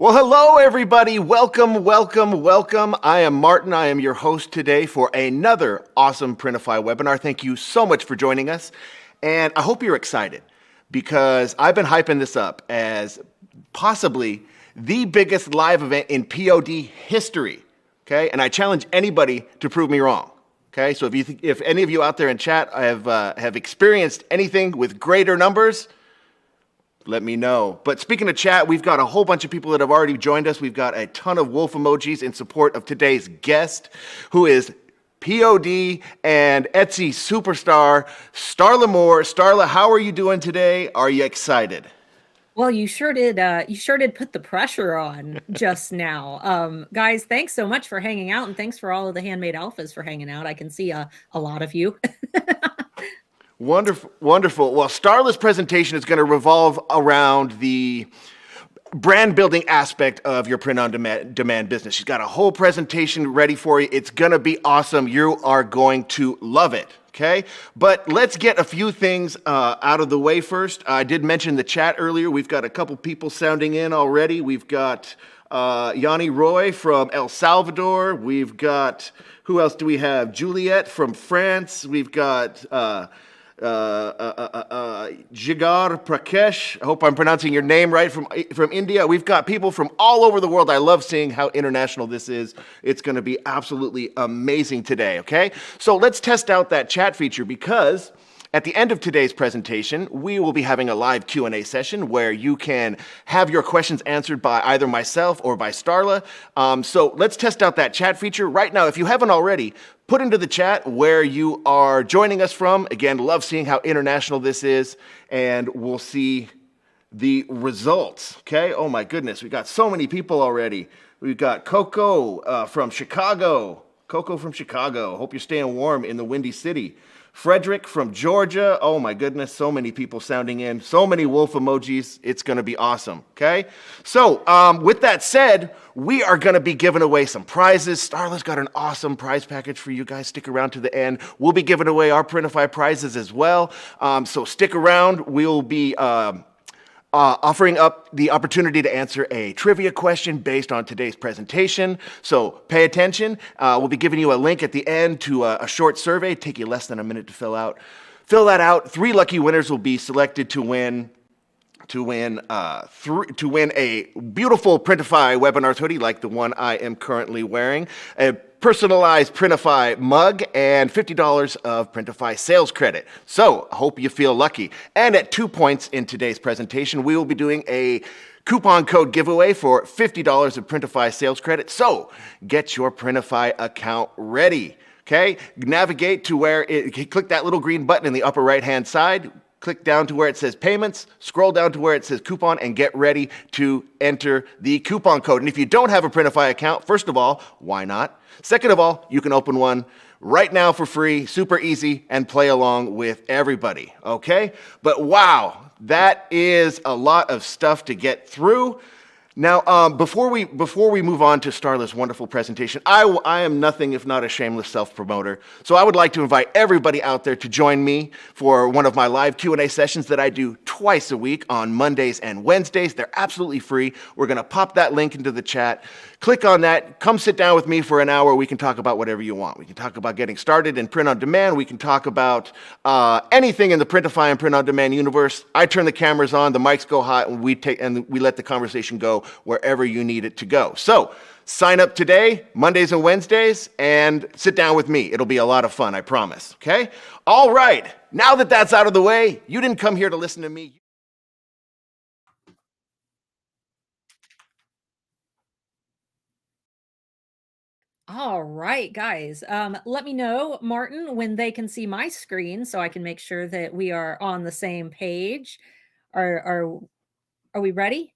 Well, hello, everybody. Welcome, welcome, welcome. I am Martin. I am your host today for another awesome Printify webinar. Thank you so much for joining us. And I hope you're excited because I've been hyping this up as possibly the biggest live event in POD history. Okay. And I challenge anybody to prove me wrong. Okay. So if any of you out there in chat have experienced anything with greater numbers, let me know. But speaking of chat, we've got a whole bunch of people that have already joined us. We've got a ton of wolf emojis in support of today's guest, who is POD and Etsy superstar, Starla Moore. Starla, how are you doing today? Are you excited? Well, you sure did. You sure did put the pressure on just now. Guys, thanks so much for hanging out, and thanks for all of the handmade alphas for hanging out. I can see a lot of you. Wonderful, wonderful. Well, Starla's presentation is going to revolve around the brand building aspect of your print on demand business. She's got a whole presentation ready for you. It's going to be awesome. You are going to love it. Okay, but let's get a few things out of the way first. I did mention the chat earlier. We've got a couple people sounding in already. We've got Yanni Roy from El Salvador. We've got, who else do we have? Juliet from France. We've got Jigar Prakesh. I hope I'm pronouncing your name right, from India. We've got people from all over the world. I love seeing how international this is. It's going to be absolutely amazing today, okay? So let's test out that chat feature, because at the end of today's presentation, we will be having a live Q&A session where you can have your questions answered by either myself or by Starla. So let's test out that chat feature. Right now, if you haven't already, put into the chat where you are joining us from. Again, love seeing how international this is, and we'll see the results, okay? Oh my goodness, we got so many people already. We've got Coco from Chicago. Coco from Chicago. Hope you're staying warm in the Windy City. Frederick from Georgia. Oh my goodness, so many people sounding in. So many wolf emojis. It's going to be awesome, okay? So with that said, we are going to be giving away some prizes. Starla's got an awesome prize package for you guys. Stick around to the end. We'll be giving away our Printify prizes as well. So stick around. We'll be offering up the opportunity to answer a trivia question based on today's presentation. So pay attention. We'll be giving you a link at the end to a short survey. Take you less than a minute to fill out. Fill that out. 3 lucky winners will be selected to win a beautiful Printify webinar hoodie like the one I am currently wearing, a personalized Printify mug, and $50 of Printify sales credit. So I hope you feel lucky. And at 2 points in today's presentation, we will be doing a coupon code giveaway for $50 of Printify sales credit. So get your Printify account ready. Okay, navigate to where click that little green button in the upper right-hand side. Click down to where it says payments, scroll down to where it says coupon, and get ready to enter the coupon code. And if you don't have a Printify account, first of all, why not? Second of all, you can open one right now for free, super easy, and play along with everybody, okay? But wow, that is a lot of stuff to get through. Now, before we move on to Starla's wonderful presentation, I am nothing if not a shameless self-promoter. So I would like to invite everybody out there to join me for one of my live Q&A sessions that I do twice a week on Mondays and Wednesdays. They're absolutely free. We're going to pop that link into the chat. Click on that. Come sit down with me for an hour. We can talk about whatever you want. We can talk about getting started in print on demand. We can talk about anything in the Printify and print on demand universe. I turn the cameras on, the mics go hot, and we let the conversation go wherever you need it to go. So sign up today, Mondays and Wednesdays, and sit down with me. It'll be a lot of fun, I promise, okay? All right, now that that's out of the way, you didn't come here to listen to me. All right, guys. Let me know, Martin, when they can see my screen so I can make sure that we are on the same page. Are we ready?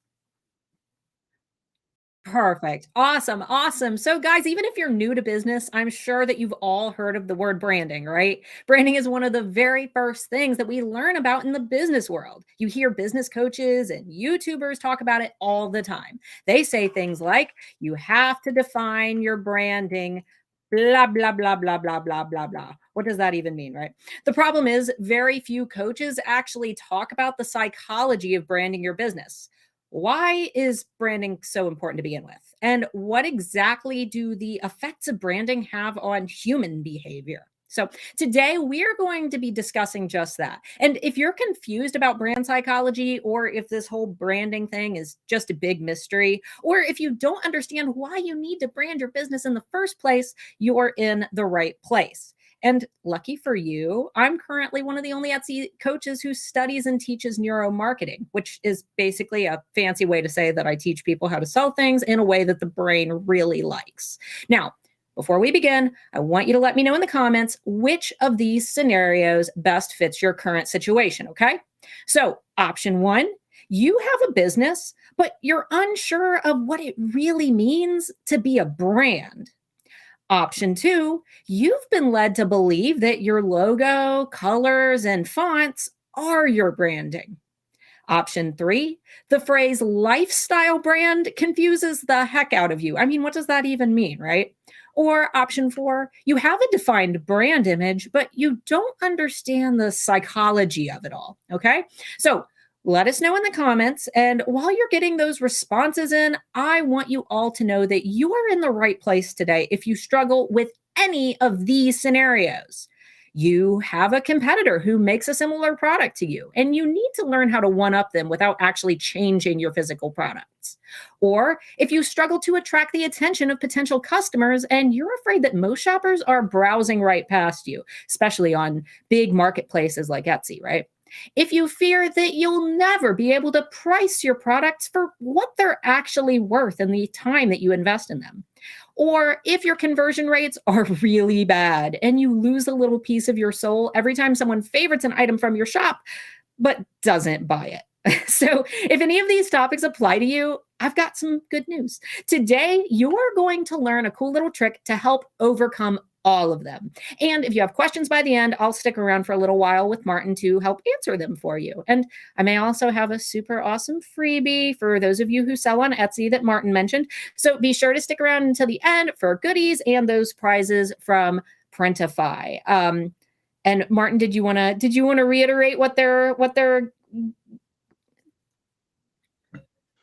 Perfect. Awesome. Awesome. So, guys, even if you're new to business, I'm sure that you've all heard of the word branding, right? Branding is one of the very first things that we learn about in the business world. You hear business coaches and YouTubers talk about it all the time. They say things like, you have to define your branding, blah, blah, blah, blah, blah, blah, blah, blah. What does that even mean, right? The problem is, very few coaches actually talk about the psychology of branding your business. Why is branding so important to begin with? And what exactly do the effects of branding have on human behavior? So, today we're going to be discussing just that. And if you're confused about brand psychology, or if this whole branding thing is just a big mystery, or if you don't understand why you need to brand your business in the first place, you're in the right place. And lucky for you, I'm currently one of the only Etsy coaches who studies and teaches neuromarketing, which is basically a fancy way to say that I teach people how to sell things in a way that the brain really likes. Now, before we begin, I want you to let me know in the comments which of these scenarios best fits your current situation, okay? So, option one, you have a business, but you're unsure of what it really means to be a brand. Option two, you've been led to believe that your logo, colors, and fonts are your branding. Option three, the phrase lifestyle brand confuses the heck out of you. I mean, what does that even mean, right? Or option four, you have a defined brand image, but you don't understand the psychology of it all. Okay. So let us know in the comments. And while you're getting those responses in, I want you all to know that you are in the right place today if you struggle with any of these scenarios. You have a competitor who makes a similar product to you, and you need to learn how to one-up them without actually changing your physical products. Or if you struggle to attract the attention of potential customers and you're afraid that most shoppers are browsing right past you, especially on big marketplaces like Etsy, right? If you fear that you'll never be able to price your products for what they're actually worth and the time that you invest in them. Or if your conversion rates are really bad and you lose a little piece of your soul every time someone favorites an item from your shop, but doesn't buy it. So, if any of these topics apply to you, I've got some good news. Today, you're going to learn a cool little trick to help overcome all of them. And if you have questions by the end, I'll stick around for a little while with Martin to help answer them for you. And I may also have a super awesome freebie for those of you who sell on Etsy that Martin mentioned. So be sure to stick around until the end for goodies and those prizes from Printify. And Martin, did you want to reiterate what they're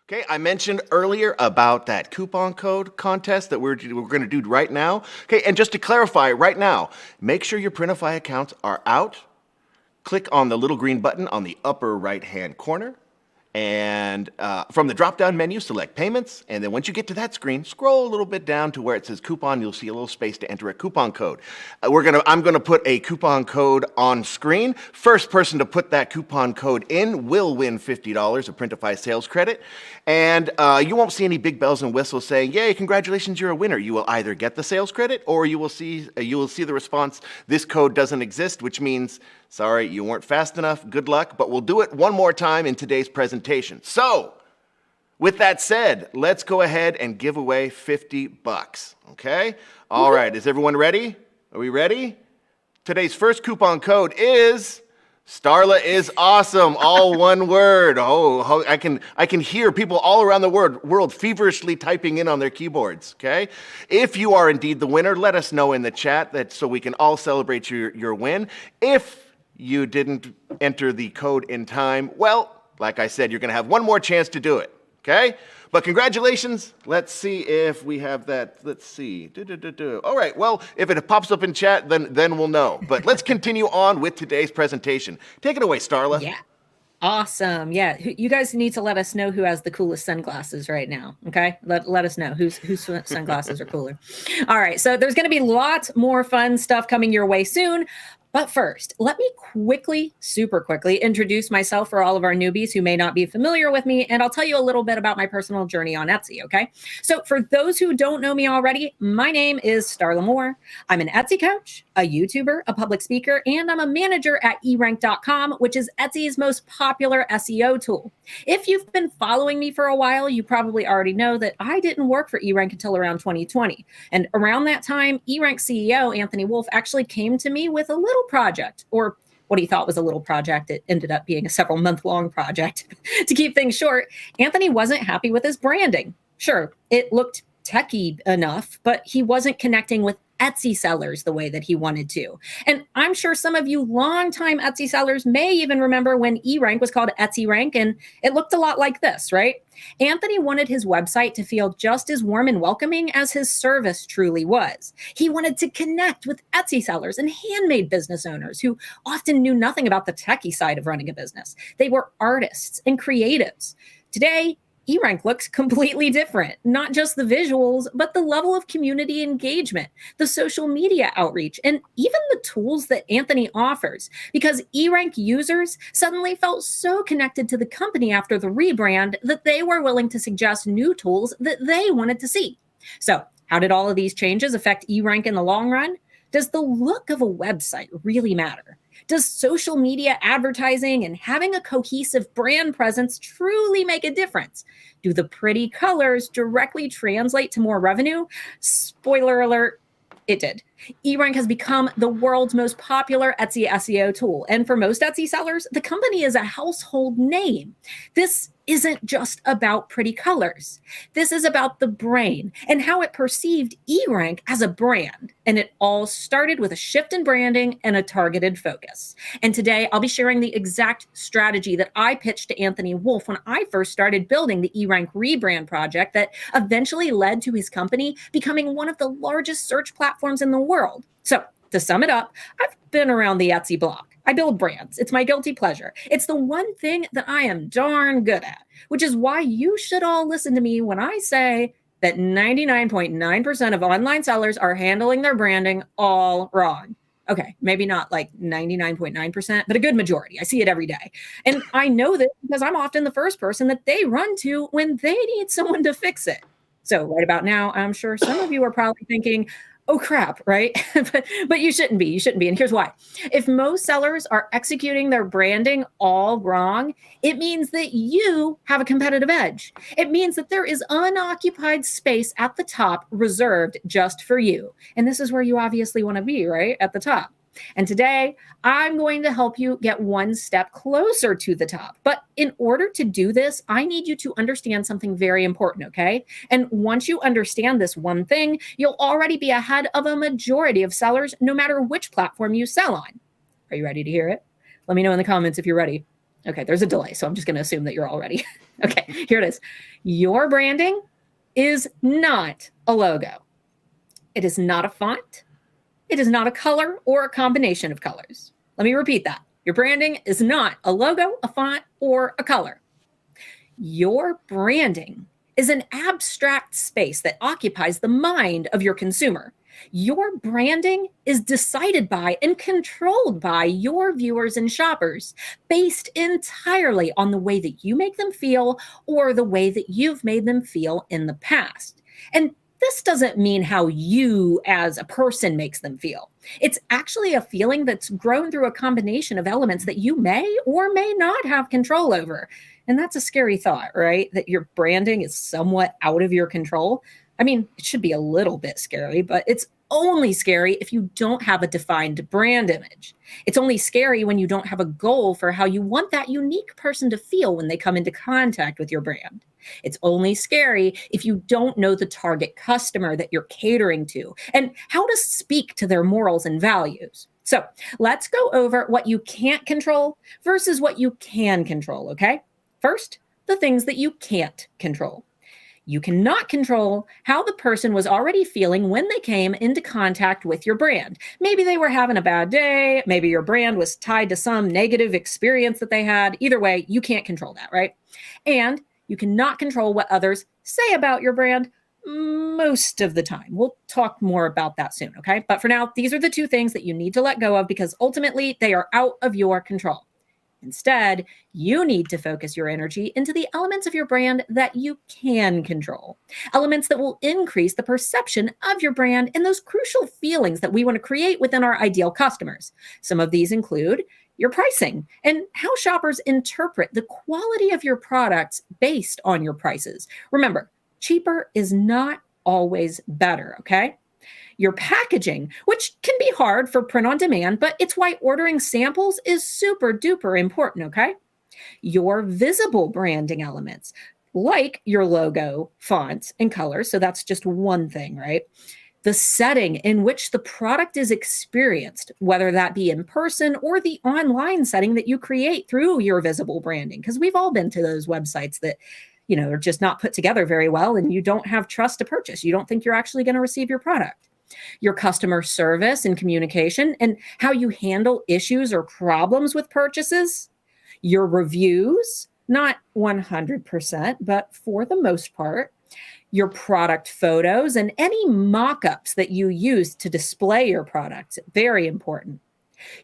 Okay, I mentioned earlier about that coupon code contest that we're going to do right now. Okay, and just to clarify right now, make sure your Printify accounts are out. Click on the little green button on the upper right-hand corner. And from the drop-down menu, select Payments. And then once you get to that screen, scroll a little bit down to where it says Coupon. You'll see a little space to enter a coupon code. I'm going to put a coupon code on screen. First person to put that coupon code in will win $50 of Printify sales credit. And you won't see any big bells and whistles saying, "Yay, congratulations, you're a winner." You will either get the sales credit or you will see the response, "This code doesn't exist," which means, sorry, you weren't fast enough. Good luck, but we'll do it one more time in today's presentation. So, with that said, let's go ahead and give away $50, okay? All right, is everyone ready? Are we ready? Today's first coupon code is Starla is awesome, all one word. Oh, I can hear people all around the world feverishly typing in on their keyboards, okay? If you are indeed the winner, let us know in the chat so we can all celebrate your win. If you didn't enter the code in time, well, like I said, you're going to have one more chance to do it, okay? But congratulations. Let's see if we have that. Let's see. All right, well, if it pops up in chat, then we'll know. But let's continue on with today's presentation. Take it away, Starla. Yeah. Awesome. Yeah. You guys need to let us know who has the coolest sunglasses right now. Okay. Let us know whose sunglasses are cooler. All right. So there's going to be lots more fun stuff coming your way soon. But first, let me super quickly introduce myself for all of our newbies who may not be familiar with me, and I'll tell you a little bit about my personal journey on Etsy, okay? So for those who don't know me already, my name is Starla Moore. I'm an Etsy coach, a YouTuber, a public speaker, and I'm a manager at eRank.com, which is Etsy's most popular SEO tool. If you've been following me for a while, you probably already know that I didn't work for eRank until around 2020. And around that time, eRank CEO Anthony Wolf actually came to me with a little project, or what he thought was a little project. It ended up being a several-month-long project. To keep things short, Anthony wasn't happy with his branding. Sure, it looked techy enough, but he wasn't connecting with Etsy sellers the way that he wanted to. And I'm sure some of you longtime Etsy sellers may even remember when eRank was called Etsy Rank, and it looked a lot like this, right? Anthony wanted his website to feel just as warm and welcoming as his service truly was. He wanted to connect with Etsy sellers and handmade business owners who often knew nothing about the techie side of running a business. They were artists and creatives. Today, eRank looks completely different, not just the visuals, but the level of community engagement, the social media outreach, and even the tools that Anthony offers, because eRank users suddenly felt so connected to the company after the rebrand that they were willing to suggest new tools that they wanted to see. So, how did all of these changes affect eRank in the long run? Does the look of a website really matter? Does social media advertising and having a cohesive brand presence truly make a difference? Do the pretty colors directly translate to more revenue? Spoiler alert, it did. eRank has become the world's most popular Etsy SEO tool. And for most Etsy sellers, the company is a household name. This isn't just about pretty colors. This is about the brain and how it perceived eRank as a brand. And it all started with a shift in branding and a targeted focus. And today I'll be sharing the exact strategy that I pitched to Anthony Wolf when I first started building the eRank rebrand project that eventually led to his company becoming one of the largest search platforms in the world. So to sum it up, I've been around the Etsy block. I build brands. It's my guilty pleasure. It's the one thing that I am darn good at, which is why you should all listen to me when I say that 99.9% of online sellers are handling their branding all wrong. Okay, maybe not like 99.9%, but a good majority. I see it every day. And I know this because I'm often the first person that they run to when they need someone to fix it. So right about now, I'm sure some of you are probably thinking, oh crap, right? but you shouldn't be. You shouldn't be. And here's why. If most sellers are executing their branding all wrong, it means that you have a competitive edge. It means that there is unoccupied space at the top reserved just for you. And this is where you obviously want to be, right? At the top. And today, I'm going to help you get one step closer to the top. But in order to do this, I need you to understand something very important, okay? And once you understand this one thing, you'll already be ahead of a majority of sellers, no matter which platform you sell on. Are you ready to hear it? Let me know in the comments if you're ready. Okay, there's a delay, so I'm just going to assume that you're all ready. Okay, here it is. Your branding is not a logo. It is not a font. It is not a color or a combination of colors. Let me repeat that. Your branding is not a logo, a font, or a color. Your branding is an abstract space that occupies the mind of your consumer. Your branding is decided by and controlled by your viewers and shoppers based entirely on the way that you make them feel or the way that you've made them feel in the past. And this doesn't mean how you as a person makes them feel. It's actually a feeling that's grown through a combination of elements that you may or may not have control over. And that's a scary thought, right? That your branding is somewhat out of your control. I mean, it should be a little bit scary, but it's only scary if you don't have a defined brand image. It's only scary when you don't have a goal for how you want that unique person to feel when they come into contact with your brand. It's only scary if you don't know the target customer that you're catering to and how to speak to their morals and values. So let's go over what you can't control versus what you can control, okay? First, the things that you can't control. You cannot control how the person was already feeling when they came into contact with your brand. Maybe they were having a bad day. Maybe your brand was tied to some negative experience that they had. Either way, you can't control that, right? And you cannot control what others say about your brand most of the time. We'll talk more about that soon, okay? But for now, these are the two things that you need to let go of because ultimately they are out of your control. Instead, you need to focus your energy into the elements of your brand that you can control. Elements that will increase the perception of your brand and those crucial feelings that we want to create within our ideal customers. Some of these include your pricing and how shoppers interpret the quality of your products based on your prices. Remember, cheaper is not always better, okay? Your packaging, which can be hard for print on demand, but it's why ordering samples is super duper important, okay? Your visible branding elements, like your logo, fonts, and colors. So that's just one thing, right? the setting in which the product is experienced, whether that be in person or the online setting that you create through your visible branding. Because we've all been to those websites that, are just not put together very well, and you don't have trust to purchase. You don't think you're actually going to receive your product. Your customer service and communication, and how you handle issues or problems with purchases. Your reviews, not 100%, but for the most part. Your product photos and any mock-ups that you use to display your products, very important.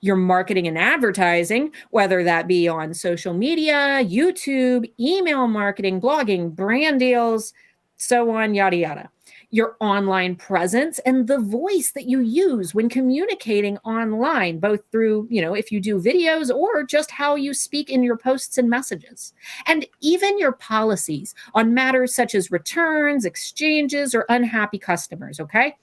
Your marketing and advertising, whether that be on social media, YouTube, email marketing, blogging, brand deals, so on, yada, yada. Your online presence and the voice that you use when communicating online, both through, if you do videos or just how you speak in your posts and messages. And even your policies on matters such as returns, exchanges, or unhappy customers, okay?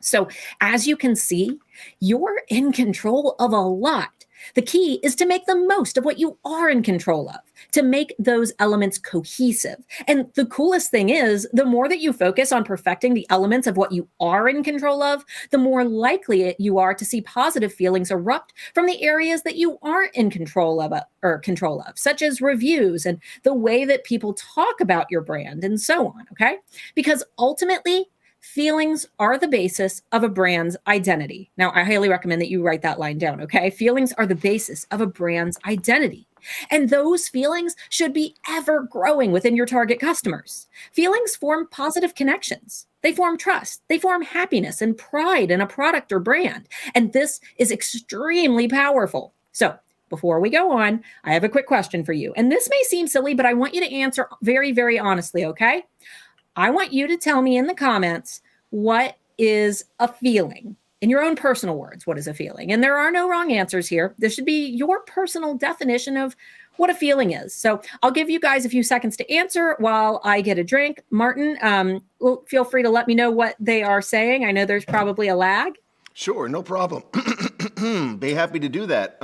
So as you can see, you're in control of a lot. The key is to make the most of what you are in control of, to make those elements cohesive. And the coolest thing is, the more that you focus on perfecting the elements of what you are in control of, the more likely you are to see positive feelings erupt from the areas that you aren't in control of, such as reviews and the way that people talk about your brand and so on, okay? Because ultimately, feelings are the basis of a brand's identity. Now, I highly recommend that you write that line down, okay? Feelings are the basis of a brand's identity. And those feelings should be ever growing within your target customers. Feelings form positive connections. They form trust. They form happiness and pride in a product or brand. And this is extremely powerful. So, before we go on, I have a quick question for you. And this may seem silly, but I want you to answer very, very honestly, okay? I want you to tell me in the comments, what is a feeling? In your own personal words, what is a feeling? And there are no wrong answers here. This should be your personal definition of what a feeling is. So I'll give you guys a few seconds to answer while I get a drink. Martin, feel free to let me know what they are saying. I know there's probably a lag. Sure, no problem. Be happy to do that.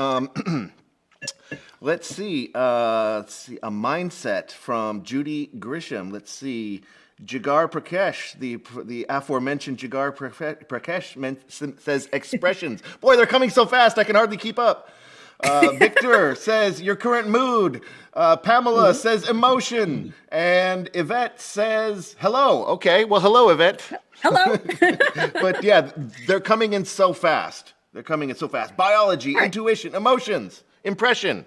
Let's see. A mindset from Judy Grisham. Let's see. Jigar Prakash, the aforementioned Jigar Prakash says expressions. Boy, they're coming so fast, I can hardly keep up. Victor says your current mood. Pamela says emotion. And Yvette says hello. Okay, well, hello, Yvette. Hello. But yeah, they're coming in so fast. Biology, intuition, emotions, impression.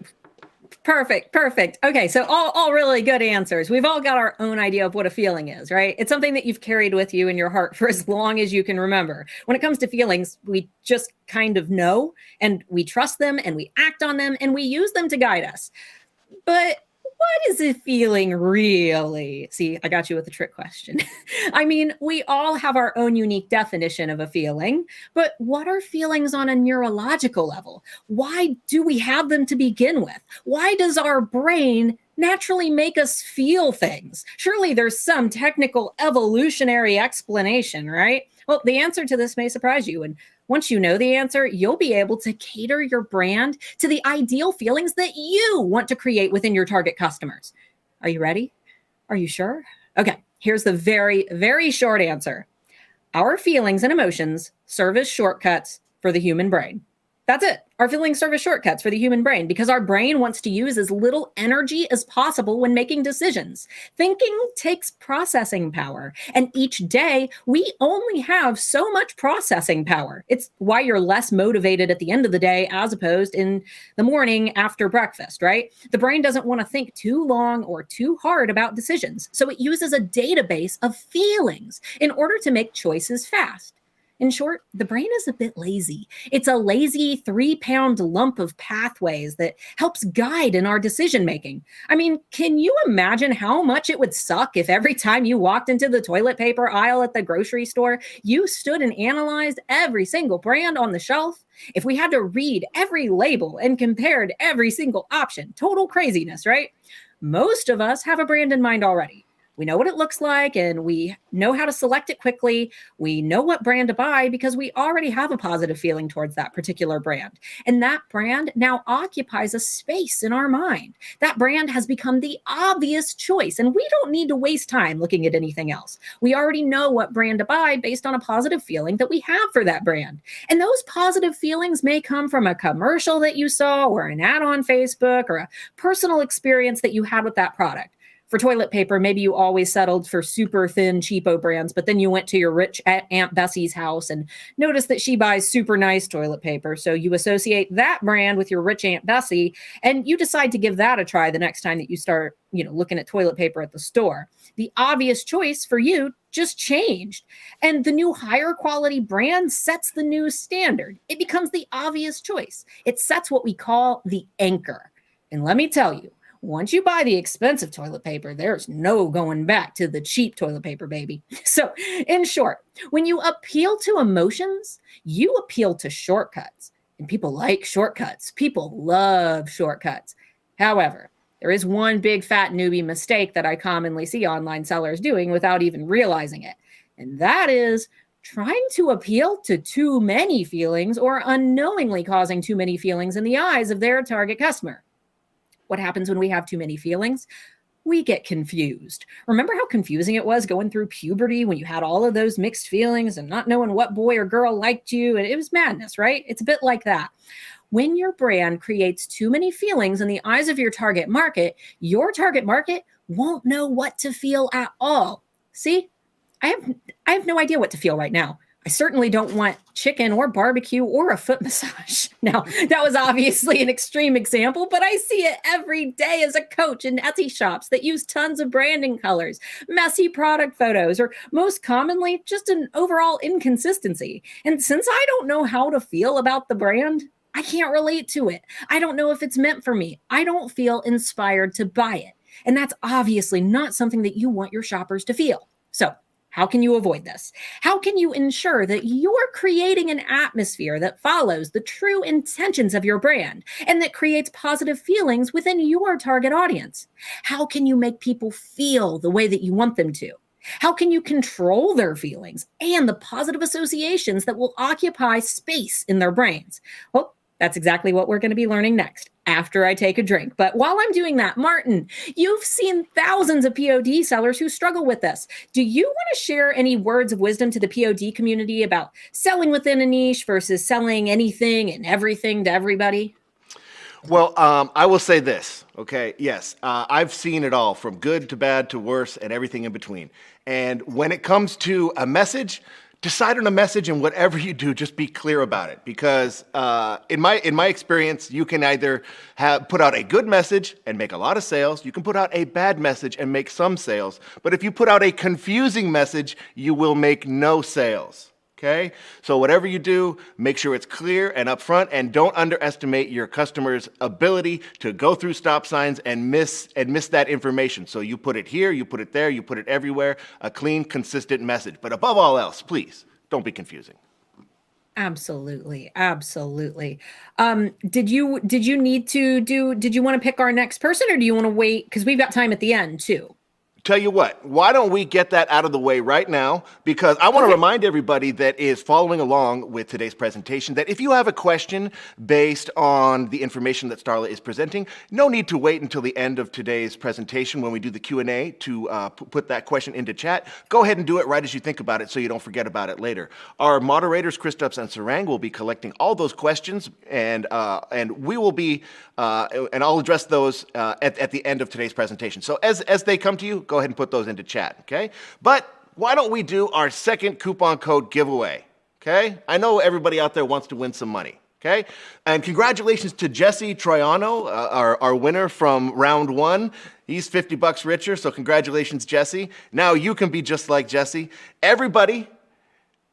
Perfect. Okay, so all really good answers. We've all got our own idea of what a feeling is, right? It's something that you've carried with you in your heart for as long as you can remember. When it comes to feelings, we just kind of know, and we trust them, and we act on them, and we use them to guide us. But what is a feeling really? See, I got you with a trick question. I mean, we all have our own unique definition of a feeling, but what are feelings on a neurological level? Why do we have them to begin with? Why does our brain naturally make us feel things? Surely there's some technical evolutionary explanation, right? Well, the answer to this may surprise you. And once you know the answer, you'll be able to cater your brand to the ideal feelings that you want to create within your target customers. Are you ready? Are you sure? Okay, here's the very, very short answer. Our feelings and emotions serve as shortcuts for the human brain. That's it. Our feelings serve as shortcuts for the human brain because our brain wants to use as little energy as possible when making decisions. Thinking takes processing power, and each day we only have so much processing power. It's why you're less motivated at the end of the day as opposed in the morning after breakfast, right? The brain doesn't want to think too long or too hard about decisions, so it uses a database of feelings in order to make choices fast. In short, the brain is a bit lazy. It's a lazy 3-pound lump of pathways that helps guide in our decision making. I mean, can you imagine how much it would suck if every time you walked into the toilet paper aisle at the grocery store, you stood and analyzed every single brand on the shelf? If we had to read every label and compared every single option, total craziness, right? Most of us have a brand in mind already. We know what it looks like and we know how to select it quickly. We know what brand to buy because we already have a positive feeling towards that particular brand. And that brand now occupies a space in our mind. That brand has become the obvious choice, and we don't need to waste time looking at anything else. We already know what brand to buy based on a positive feeling that we have for that brand. And those positive feelings may come from a commercial that you saw or an ad on Facebook or a personal experience that you had with that product. For toilet paper, maybe you always settled for super thin, cheapo brands, but then you went to your rich Aunt Bessie's house and noticed that she buys super nice toilet paper. So you associate that brand with your rich Aunt Bessie, and you decide to give that a try the next time that you start, looking at toilet paper at the store. The obvious choice for you just changed. And the new higher quality brand sets the new standard. It becomes the obvious choice. It sets what we call the anchor. And let me tell you, once you buy the expensive toilet paper, there's no going back to the cheap toilet paper, baby. So, in short, when you appeal to emotions, you appeal to shortcuts. And people like shortcuts. People love shortcuts. However, there is one big fat newbie mistake that I commonly see online sellers doing without even realizing it. And that is trying to appeal to too many feelings or unknowingly causing too many feelings in the eyes of their target customer. What happens when we have too many feelings? We get confused. Remember how confusing it was going through puberty when you had all of those mixed feelings and not knowing what boy or girl liked you? And it was madness, right? It's a bit like that. When your brand creates too many feelings in the eyes of your target market won't know what to feel at all. See, I have no idea what to feel right now. I certainly don't want chicken or barbecue or a foot massage. Now, that was obviously an extreme example, but I see it every day as a coach in Etsy shops that use tons of branding colors, messy product photos, or most commonly, just an overall inconsistency. And since I don't know how to feel about the brand, I can't relate to it. I don't know if it's meant for me. I don't feel inspired to buy it. And that's obviously not something that you want your shoppers to feel. So, how can you avoid this? How can you ensure that you're creating an atmosphere that follows the true intentions of your brand and that creates positive feelings within your target audience? How can you make people feel the way that you want them to? How can you control their feelings and the positive associations that will occupy space in their brains? Well, that's exactly what we're going to be learning next after I take a drink. But while I'm doing that, Martin, you've seen thousands of POD sellers who struggle with this. Do you want to share any words of wisdom to the POD community about selling within a niche versus selling anything and everything to everybody? Well, I will say this, okay? Yes, I've seen it all from good to bad to worse and everything in between. And when it comes to a message, decide on a message, and whatever you do, just be clear about it. Because in my experience, you can either put out a good message and make a lot of sales. You can put out a bad message and make some sales. But if you put out a confusing message, you will make no sales. Okay? So whatever you do, make sure it's clear and upfront, and don't underestimate your customer's ability to go through stop signs and miss that information. So you put it here, you put it there, you put it everywhere, a clean, consistent message. But above all else, please, don't be confusing. Absolutely. Absolutely. Did you want to pick our next person, or do you want to wait? Because we've got time at the end too. Tell you what, why don't we get that out of the way right now? Because I want to remind everybody that is following along with today's presentation that if you have a question based on the information that Starla is presenting, no need to wait until the end of today's presentation when we do the Q&A to put that question into chat. Go ahead and do it right as you think about it so you don't forget about it later. Our moderators, Kristaps and Sarang, will be collecting all those questions, and we will be, and I'll address those at the end of today's presentation. So as they come to you, go ahead and put those into chat, okay? But why don't we do our second coupon code giveaway, okay? I know everybody out there wants to win some money, okay? And congratulations to Jesse Troiano, our winner from round one. He's $50 richer, so congratulations, Jesse. Now you can be just like Jesse. Everybody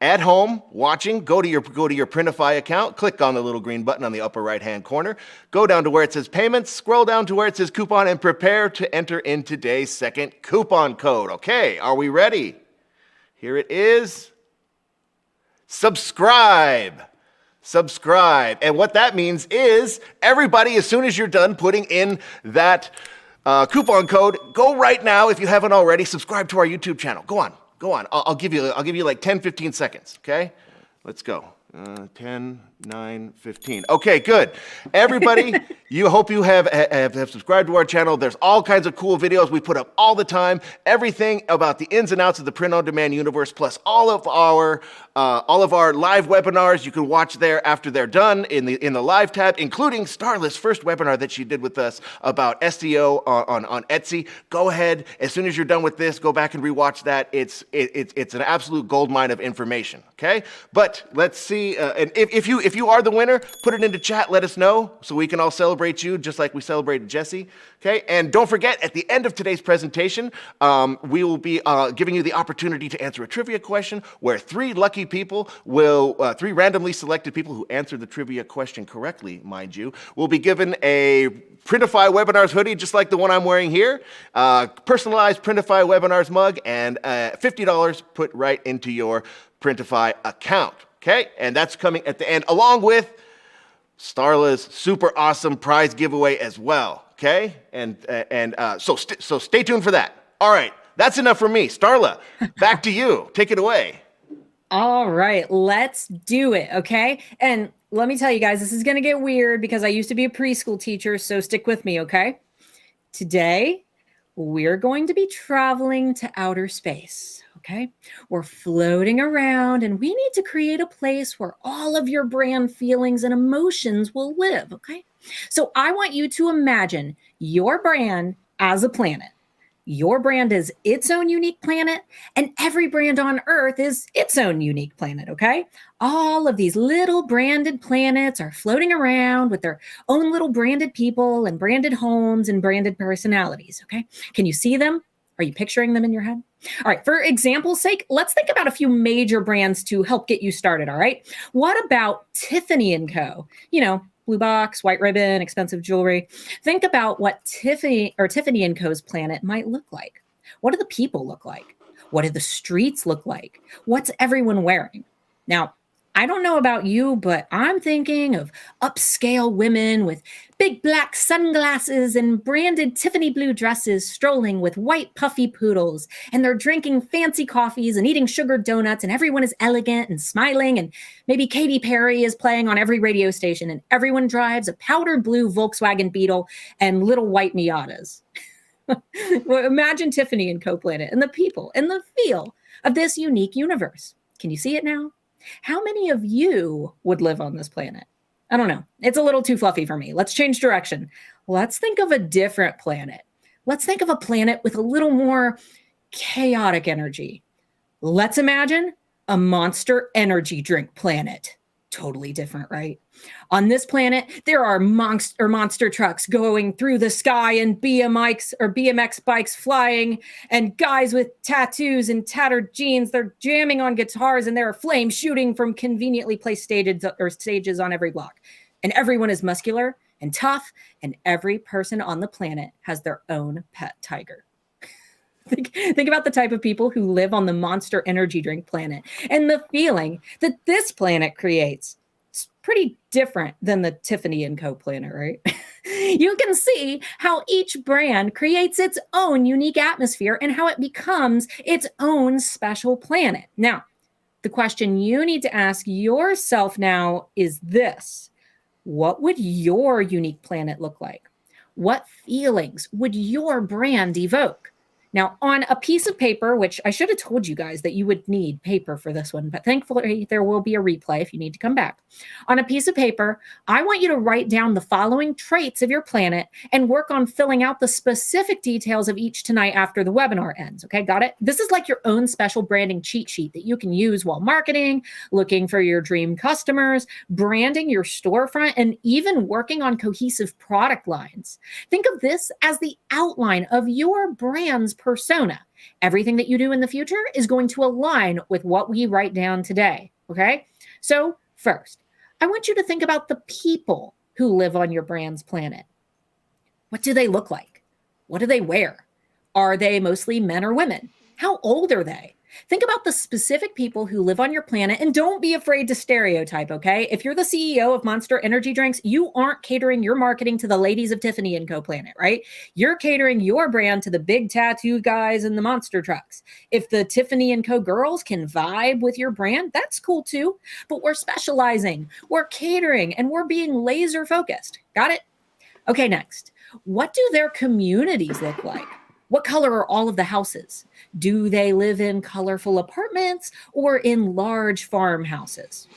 at home watching, go to your Printify account, click on the little green button on the upper right-hand corner, go down to where it says payments, scroll down to where it says coupon, and prepare to enter in today's second coupon code. Okay, are we ready? Here it is. Subscribe. Subscribe. And what that means is everybody, as soon as you're done putting in that coupon code. Go right now if you haven't already. Subscribe to our YouTube channel. Go on. I'll give you like 10, 15 seconds. Okay, let's go. 10, 9, 15. Okay, good. Everybody, hope you have subscribed to our channel. There's all kinds of cool videos we put up all the time. Everything about the ins and outs of the print-on-demand universe, plus all of our live webinars. You can watch there after they're done in the live tab, including Starla's first webinar that she did with us about SEO on Etsy. Go ahead, as soon as you're done with this, go back and rewatch that. It's an absolute goldmine of information. Okay, but let's see. And if you are the winner, put it into chat. Let us know so we can all celebrate you just like we celebrated Jesse. Okay, and don't forget, at the end of today's presentation, we will be giving you the opportunity to answer a trivia question where three randomly selected people who answered the trivia question correctly, mind you, will be given a Printify Webinars hoodie, just like the one I'm wearing here, personalized Printify Webinars mug, and $50 put right into your Printify account. Okay, and that's coming at the end, along with Starla's super awesome prize giveaway as well. Okay, so stay tuned for that. All right, that's enough for me. Starla, back to you. Take it away. All right, let's do it. Okay, and let me tell you guys, this is going to get weird because I used to be a preschool teacher, so stick with me. Okay, today we're going to be traveling to outer space. Okay, we're floating around and we need to create a place where all of your brand feelings and emotions will live. Okay, so I want you to imagine your brand as a planet. Your brand is its own unique planet, and every brand on Earth is its own unique planet, okay? All of these little branded planets are floating around with their own little branded people and branded homes and branded personalities, okay? Can you see them? Are you picturing them in your head? All right, for example's sake, let's think about a few major brands to help get you started, all right? What about Tiffany Co? You know, blue box, white ribbon, expensive jewelry. Think about what Tiffany & Co's planet might look like. What do the people look like? What do the streets look like? What's everyone wearing? Now, I don't know about you, but I'm thinking of upscale women with big black sunglasses and branded Tiffany blue dresses strolling with white puffy poodles, and they're drinking fancy coffees and eating sugar donuts, and everyone is elegant and smiling, and maybe Katy Perry is playing on every radio station, and everyone drives a powder blue Volkswagen Beetle and little white Miatas. Well, imagine Tiffany & Co. planet and the people and the feel of this unique universe. Can you see it now? How many of you would live on this planet? I don't know. It's a little too fluffy for me. Let's change direction. Let's think of a different planet. Let's think of a planet with a little more chaotic energy. Let's imagine a Monster energy drink planet. Totally different, right? On this planet, there are monster trucks going through the sky and BMX bikes flying, and guys with tattoos and tattered jeans. They're jamming on guitars, and there are flames shooting from conveniently placed stages on every block. And everyone is muscular and tough, and every person on the planet has their own pet tiger. Think about the type of people who live on the Monster energy drink planet and the feeling that this planet creates. It's pretty different than the Tiffany & Co. planet, right? You can see how each brand creates its own unique atmosphere and how it becomes its own special planet. Now, the question you need to ask yourself now is this: what would your unique planet look like? What feelings would your brand evoke? Now, on a piece of paper, which I should have told you guys that you would need paper for this one, but thankfully there will be a replay if you need to come back. On a piece of paper, I want you to write down the following traits of your planet and work on filling out the specific details of each tonight after the webinar ends. Okay, got it? This is like your own special branding cheat sheet that you can use while marketing, looking for your dream customers, branding your storefront, and even working on cohesive product lines. Think of this as the outline of your brand's persona. Everything that you do in the future is going to align with what we write down today, okay? So first, I want you to think about the people who live on your brand's planet. What do they look like? What do they wear? Are they mostly men or women? How old are they? Think about the specific people who live on your planet and don't be afraid to stereotype, okay? If you're the CEO of Monster Energy Drinks, you aren't catering your marketing to the ladies of Tiffany Co planet, right? You're catering your brand to the big tattoo guys in the monster trucks. If the Tiffany Co girls can vibe with your brand, that's cool too. But we're specializing, we're catering, and we're being laser focused. Got it? Okay, next. What do their communities look like? What color are all of the houses? Do they live in colorful apartments or in large farmhouses?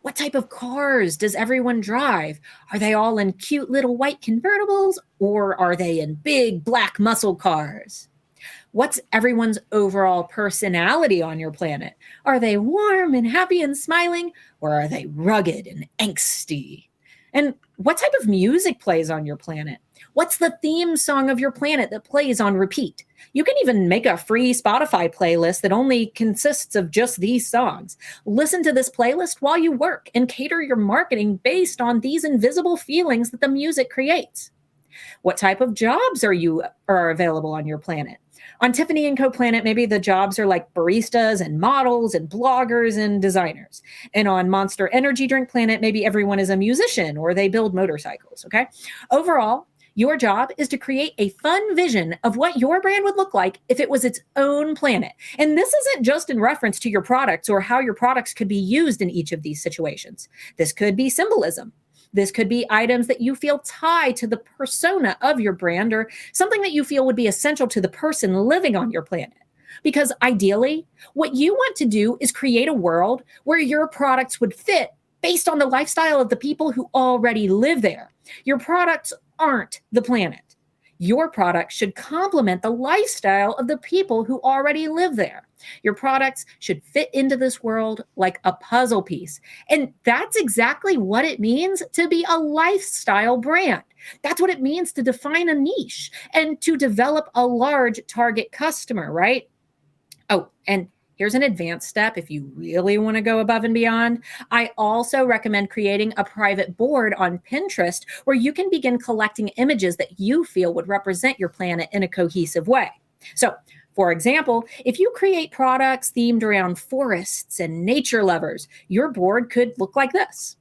What type of cars does everyone drive? Are they all in cute little white convertibles or are they in big black muscle cars? What's everyone's overall personality on your planet? Are they warm and happy and smiling or are they rugged and angsty? And what type of music plays on your planet? What's the theme song of your planet that plays on repeat? You can even make a free Spotify playlist that only consists of just these songs. Listen to this playlist while you work and cater your marketing based on these invisible feelings that the music creates. What type of jobs are available on your planet? On Tiffany Co planet, maybe the jobs are like baristas and models and bloggers and designers. And on Monster Energy Drink planet, maybe everyone is a musician or they build motorcycles, okay? Overall, your job is to create a fun vision of what your brand would look like if it was its own planet. And this isn't just in reference to your products or how your products could be used in each of these situations. This could be symbolism. This could be items that you feel tie to the persona of your brand or something that you feel would be essential to the person living on your planet. Because ideally, what you want to do is create a world where your products would fit based on the lifestyle of the people who already live there. Your products aren't the planet. Your product should complement the lifestyle of the people who already live there. Your products should fit into this world like a puzzle piece. And that's exactly what it means to be a lifestyle brand. That's what it means to define a niche and to develop a large target customer, right? Oh, and here's an advanced step if you really want to go above and beyond. I also recommend creating a private board on Pinterest where you can begin collecting images that you feel would represent your planet in a cohesive way. So, for example, if you create products themed around forests and nature lovers, your board could look like this.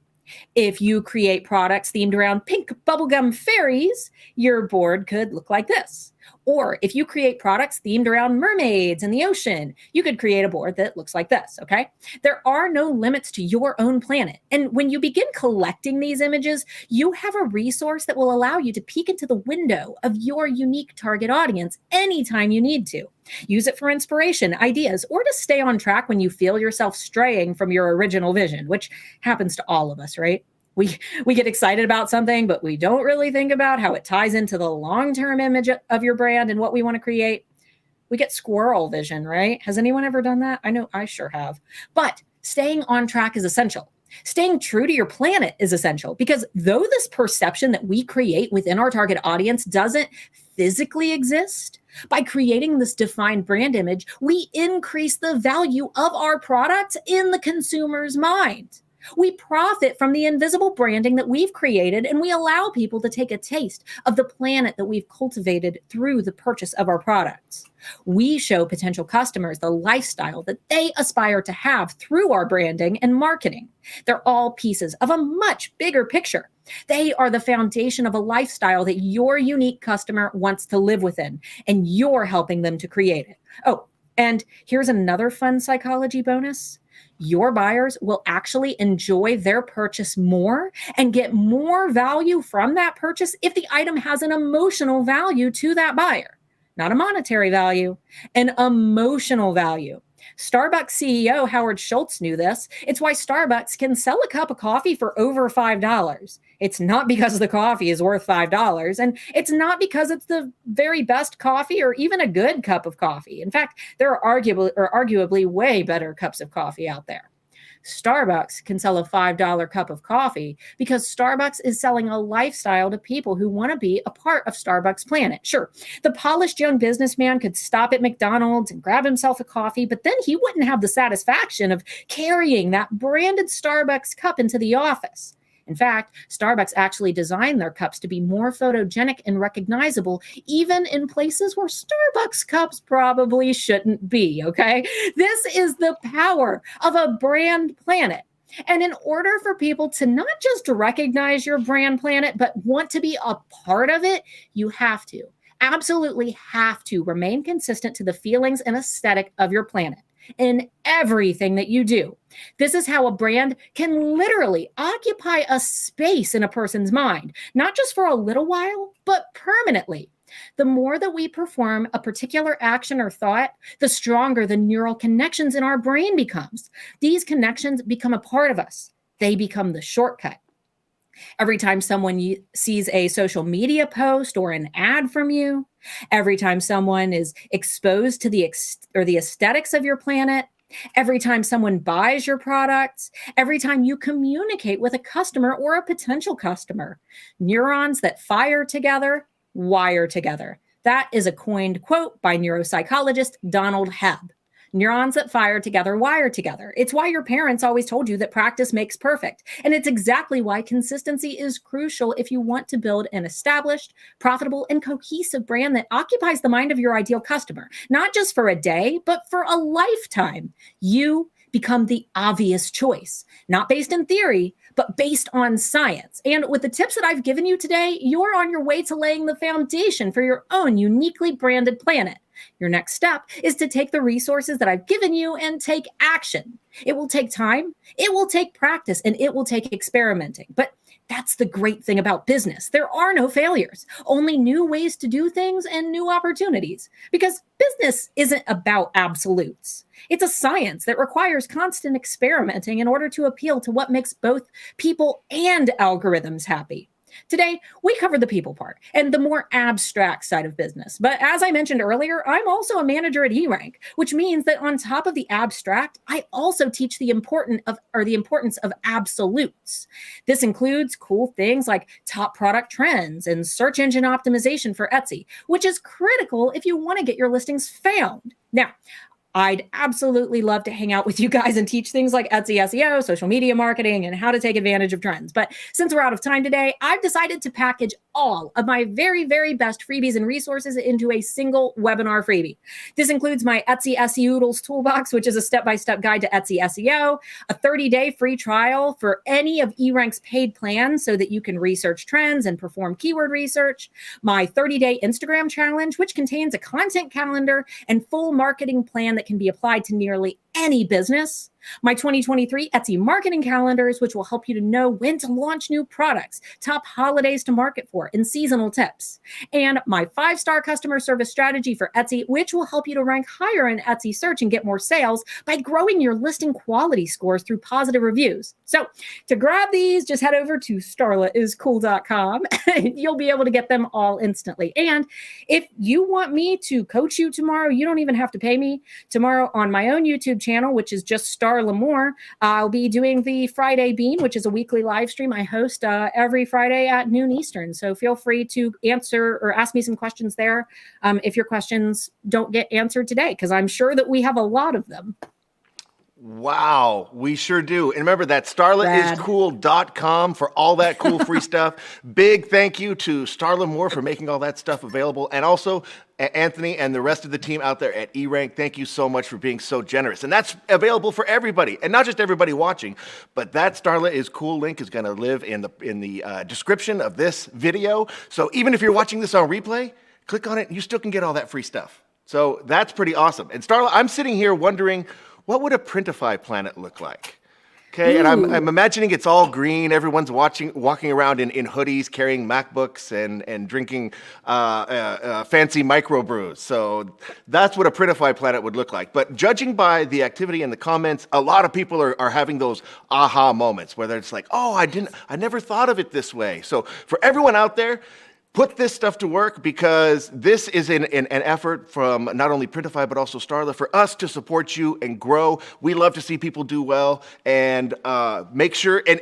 If you create products themed around pink bubblegum fairies, your board could look like this. Or if you create products themed around mermaids and the ocean, you could create a board that looks like this, okay? There are no limits to your own planet. And when you begin collecting these images, you have a resource that will allow you to peek into the window of your unique target audience anytime you need to. Use it for inspiration, ideas, or to stay on track when you feel yourself straying from your original vision, which happens to all of us, right? We get excited about something, but we don't really think about how it ties into the long-term image of your brand and what we want to create. We get squirrel vision, right? Has anyone ever done that? I know I sure have. But staying on track is essential. Staying true to your planet is essential because though this perception that we create within our target audience doesn't physically exist, by creating this defined brand image, we increase the value of our products in the consumer's mind. We profit from the invisible branding that we've created, and we allow people to take a taste of the planet that we've cultivated through the purchase of our products. We show potential customers the lifestyle that they aspire to have through our branding and marketing. They're all pieces of a much bigger picture. They are the foundation of a lifestyle that your unique customer wants to live within, and you're helping them to create it. Oh, and here's another fun psychology bonus. Your buyers will actually enjoy their purchase more and get more value from that purchase if the item has an emotional value to that buyer. Not a monetary value, an emotional value. Starbucks CEO Howard Schultz knew this. It's why Starbucks can sell a cup of coffee for over $5. It's not because the coffee is worth $5, and it's not because it's the very best coffee or even a good cup of coffee. In fact, there are arguably way better cups of coffee out there. Starbucks can sell a $5 cup of coffee because Starbucks is selling a lifestyle to people who want to be a part of Starbucks planet. Sure, the polished young businessman could stop at McDonald's and grab himself a coffee, but then he wouldn't have the satisfaction of carrying that branded Starbucks cup into the office. In fact, Starbucks actually designed their cups to be more photogenic and recognizable, even in places where Starbucks cups probably shouldn't be, okay? This is the power of a brand planet. And in order for people to not just recognize your brand planet, but want to be a part of it, you have to, absolutely have to remain consistent to the feelings and aesthetic of your planet in everything that you do. This is how a brand can literally occupy a space in a person's mind, not just for a little while, but permanently. The more that we perform a particular action or thought, the stronger the neural connections in our brain becomes. These connections become a part of us. They become the shortcut. Every time someone sees a social media post or an ad from you, every time someone is exposed to the aesthetics of your planet, every time someone buys your products, every time you communicate with a customer or a potential customer, neurons that fire together, wire together. That is a coined quote by neuropsychologist Donald Hebb. Neurons that fire together wire together. It's why your parents always told you that practice makes perfect. And it's exactly why consistency is crucial if you want to build an established, profitable, and cohesive brand that occupies the mind of your ideal customer, not just for a day, but for a lifetime. You become the obvious choice, not based in theory, but based on science. And with the tips that I've given you today, you're on your way to laying the foundation for your own uniquely branded planet. Your next step is to take the resources that I've given you and take action. It will take time, it will take practice, and it will take experimenting. But that's the great thing about business. There are no failures, only new ways to do things and new opportunities. Because business isn't about absolutes. It's a science that requires constant experimenting in order to appeal to what makes both people and algorithms happy. Today, we covered the people part and the more abstract side of business. But as I mentioned earlier, I'm also a manager at eRank, which means that on top of the abstract, I also teach the importance of absolutes. This includes cool things like top product trends and search engine optimization for Etsy, which is critical if you want to get your listings found. Now, I'd absolutely love to hang out with you guys and teach things like Etsy SEO, social media marketing, and how to take advantage of trends. But since we're out of time today, I've decided to package all of my very, very best freebies and resources into a single webinar freebie. This includes my Etsy SEO Toolbox, which is a step-by-step guide to Etsy SEO, a 30-day free trial for any of eRank's paid plans so that you can research trends and perform keyword research, my 30-day Instagram challenge, which contains a content calendar and full marketing plan that can be applied to nearly any business, my 2023 Etsy marketing calendars, which will help you to know when to launch new products, top holidays to market for, and seasonal tips, and my 5-star customer service strategy for Etsy, which will help you to rank higher in Etsy search and get more sales by growing your listing quality scores through positive reviews. So to grab these, just head over to starlaiscool.com and you'll be able to get them all instantly. And if you want me to coach you tomorrow, you don't even have to pay me. Tomorrow on my own YouTube channel, which is just Starla Moore, I'll be doing the Friday Bean, which is a weekly live stream I host every Friday at noon Eastern. So feel free to answer or ask me some questions there if your questions don't get answered today, because I'm sure that we have a lot of them. Wow, we sure do. And remember that starlaiscool.com for all that cool free stuff. Big thank you to Starla Moore for making all that stuff available. And also Anthony and the rest of the team out there at eRank, thank you so much for being so generous. And that's available for everybody, and not just everybody watching, but that Starla is Cool link is going to live in the description of this video. So even if you're watching this on replay, click on it and you still can get all that free stuff. So that's pretty awesome. And Starla, I'm sitting here wondering, what would a Printify planet look like? Okay, and I'm imagining it's all green. Everyone's walking around in hoodies, carrying MacBooks, and drinking fancy microbrews. So that's what a Printify planet would look like. But judging by the activity in the comments, a lot of people are having those aha moments, where it's like, oh, I never thought of it this way. So for everyone out there, put this stuff to work, because this is an effort from not only Printify but also Starla for us to support you and grow. We love to see people do well, and make sure, and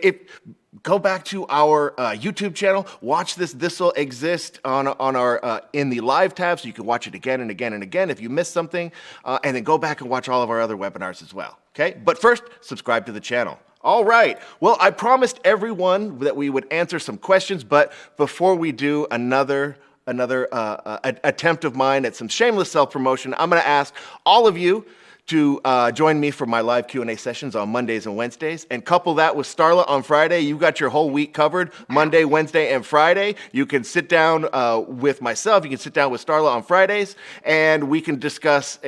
go back to our YouTube channel, watch this. This will exist on our in the live tab, so you can watch it again and again and again if you missed something, and then go back and watch all of our other webinars as well. Okay, but first, subscribe to the channel. All right. Well, I promised everyone that we would answer some questions, but before we do another attempt of mine at some shameless self-promotion, I'm going to ask all of you to join me for my live Q&A sessions on Mondays and Wednesdays, and couple that with Starla on Friday. You got your whole week covered, Monday, Wednesday, and Friday. You can sit down with myself, you can sit down with Starla on Fridays, and we can discuss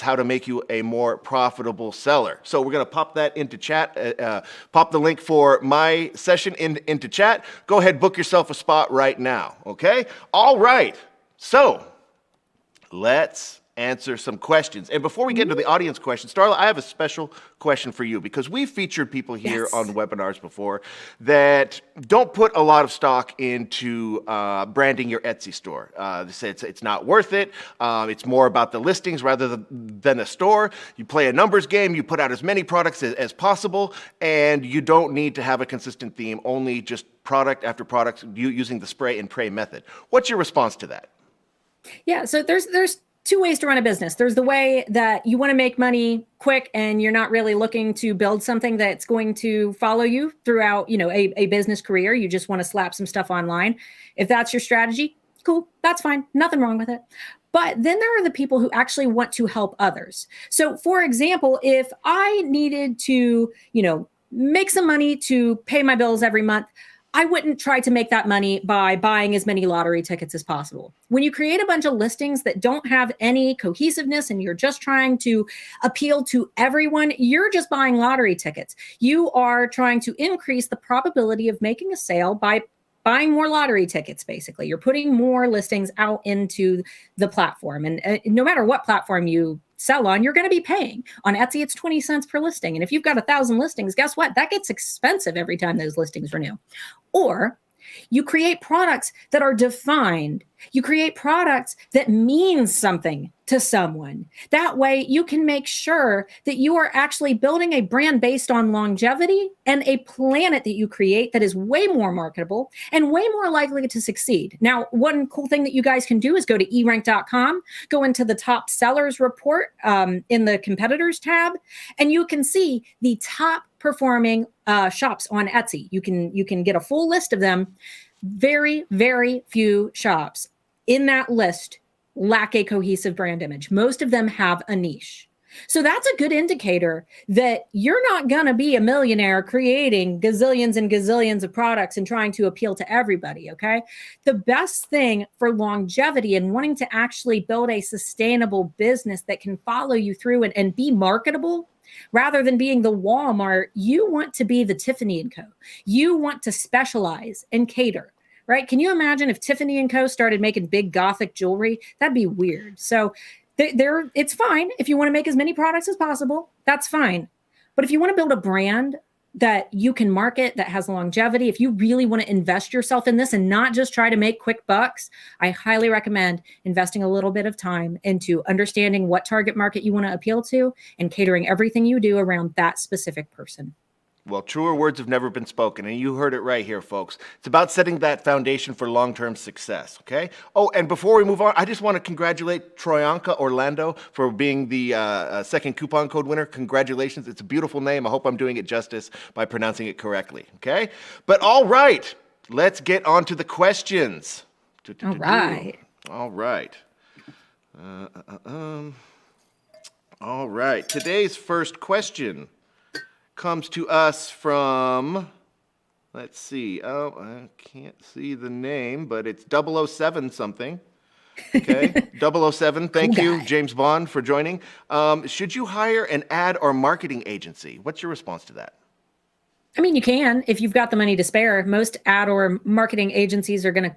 how to make you a more profitable seller. So we're gonna pop that into chat, pop the link for my session into chat. Go ahead, book yourself a spot right now, okay? All right, so let's answer some questions. And before we get into the audience questions, Starla, I have a special question for you, because we've featured people here on webinars before that don't put a lot of stock into branding your Etsy store. They say it's not worth it. It's more about the listings rather than the store. You play a numbers game, you put out as many products as possible, and you don't need to have a consistent theme, only just product after product using the spray and pray method. What's your response to that? Yeah, so there's two ways to run a business. There's the way that you want to make money quick and you're not really looking to build something that's going to follow you throughout, a business career. You just want to slap some stuff online. If that's your strategy, cool, that's fine. Nothing wrong with it. But then there are the people who actually want to help others. So for example, if I needed to, make some money to pay my bills every month, I wouldn't try to make that money by buying as many lottery tickets as possible. When you create a bunch of listings that don't have any cohesiveness and you're just trying to appeal to everyone, you're just buying lottery tickets. You are trying to increase the probability of making a sale by buying more lottery tickets, basically. You're putting more listings out into the platform. And no matter what platform you sell on, you're going to be paying. On Etsy, it's 20 cents per listing. And if you've got 1,000 listings, guess what? That gets expensive every time those listings renew. Or you create products that are defined. You create products that mean something to someone. That way you can make sure that you are actually building a brand based on longevity and a planet that you create that is way more marketable and way more likely to succeed. Now, one cool thing that you guys can do is go to eRank.com, go into the top sellers report in the competitors tab, and you can see the top performing shops on Etsy. You can get a full list of them. Very, very few shops in that list lack a cohesive brand image. Most of them have a niche. So that's a good indicator that you're not going to be a millionaire creating gazillions and gazillions of products and trying to appeal to everybody, okay? The best thing for longevity and wanting to actually build a sustainable business that can follow you through and be marketable, rather than being the Walmart, you want to be the Tiffany Co. You want to specialize and cater, right? Can you imagine if Tiffany Co. started making big Gothic jewelry? That'd be weird. So it's fine. If you want to make as many products as possible, that's fine. But if you want to build a brand that you can market, that has longevity, if you really want to invest yourself in this and not just try to make quick bucks, I highly recommend investing a little bit of time into understanding what target market you want to appeal to and catering everything you do around that specific person. Well, truer words have never been spoken, and you heard it right here, folks. It's about setting that foundation for long-term success, okay? Oh, and before we move on, I just want to congratulate Troyanka Orlando for being the second coupon code winner. Congratulations. It's a beautiful name. I hope I'm doing it justice by pronouncing it correctly, okay? But all right, let's get on to the questions. All right. All right. All right. Today's first question comes to us from, let's see, I can't see the name, but it's 007 something. Okay, 007, thank Cool you, guy. James Bond, for joining. Should you hire an ad or marketing agency? What's your response to that? I mean, you can if you've got the money to spare. Most ad or marketing agencies are going to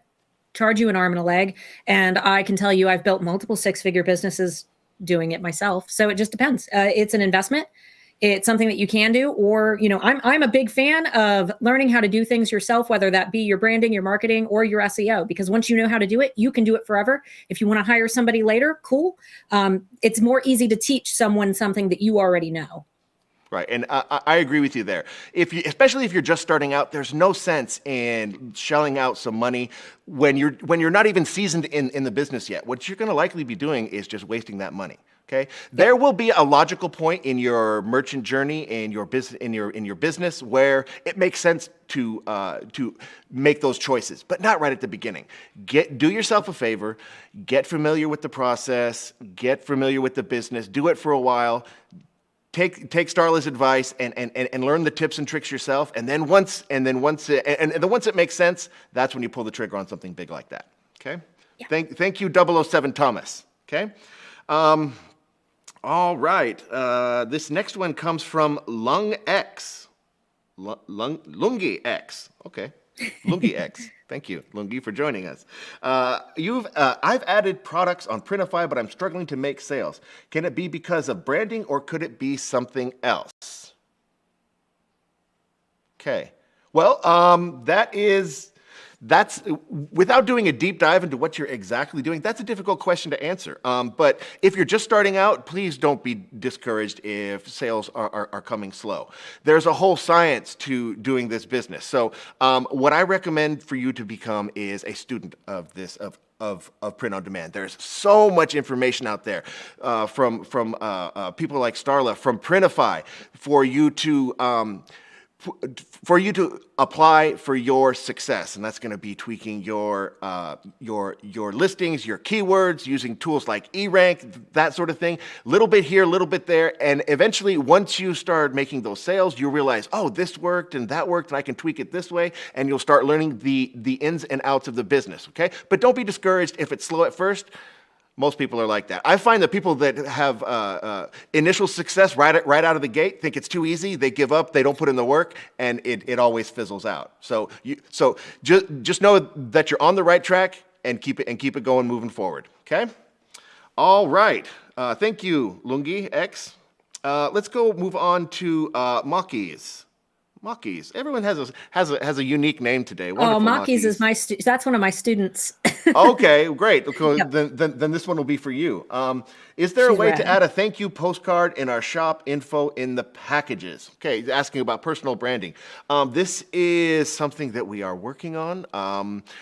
charge you an arm and a leg. And I can tell you I've built multiple six-figure businesses doing it myself. So it just depends. It's an investment. It's something that you can do, or, I'm a big fan of learning how to do things yourself, whether that be your branding, your marketing, or your SEO, because once you know how to do it, you can do it forever. If you want to hire somebody later, cool. It's more easy to teach someone something that you already know. Right, and I agree with you there. Especially if you're just starting out, there's no sense in shelling out some money when you're not even seasoned in the business yet. What you're going to likely be doing is just wasting that money. Okay, there will be a logical point in your merchant journey in your business in your business where it makes sense to make those choices, but not right at the beginning. Do yourself a favor, get familiar with the process, get familiar with the business, do it for a while. Take Starla's advice and learn the tips and tricks yourself, and then once it makes sense, that's when you pull the trigger on something big like that. Okay. Yeah. Thank you, 007 Thomas. Okay. All right. This next one comes from Lung X. Lungi X. Okay. Lungi X. Thank you, Lungi, for joining us. I've added products on Printify, but I'm struggling to make sales. Can it be because of branding, or could it be something else? Okay. Well, that's without doing a deep dive into what you're exactly doing. That's a difficult question to answer. But if you're just starting out, please don't be discouraged if sales are coming slow. There's a whole science to doing this business. So what I recommend for you to become is a student of this of print on demand. There's so much information out there from people like Starla, from Printify, for you to apply for your success, and that's going to be tweaking your listings, your keywords, using tools like eRank, that sort of thing. Little bit here, little bit there, and eventually, once you start making those sales, you realize, oh, this worked and that worked, and I can tweak it this way, and you'll start learning the ins and outs of the business. Okay, but don't be discouraged if it's slow at first. Most people are like that. I find that people that have initial success right out of the gate think it's too easy. They give up. They don't put in the work, and it always fizzles out. So just know that you're on the right track, and keep it going, moving forward. Okay. All right. Thank you, Lungi X. Let's go move on to Makis. Makis. Everyone has a unique name today. Wonderful, Makis is that's one of my students. Okay, great. Okay, Yep. then this one will be for you. Is there a way to add a thank you postcard in our shop info in the packages? Okay, asking about personal branding. This is something that we are working on.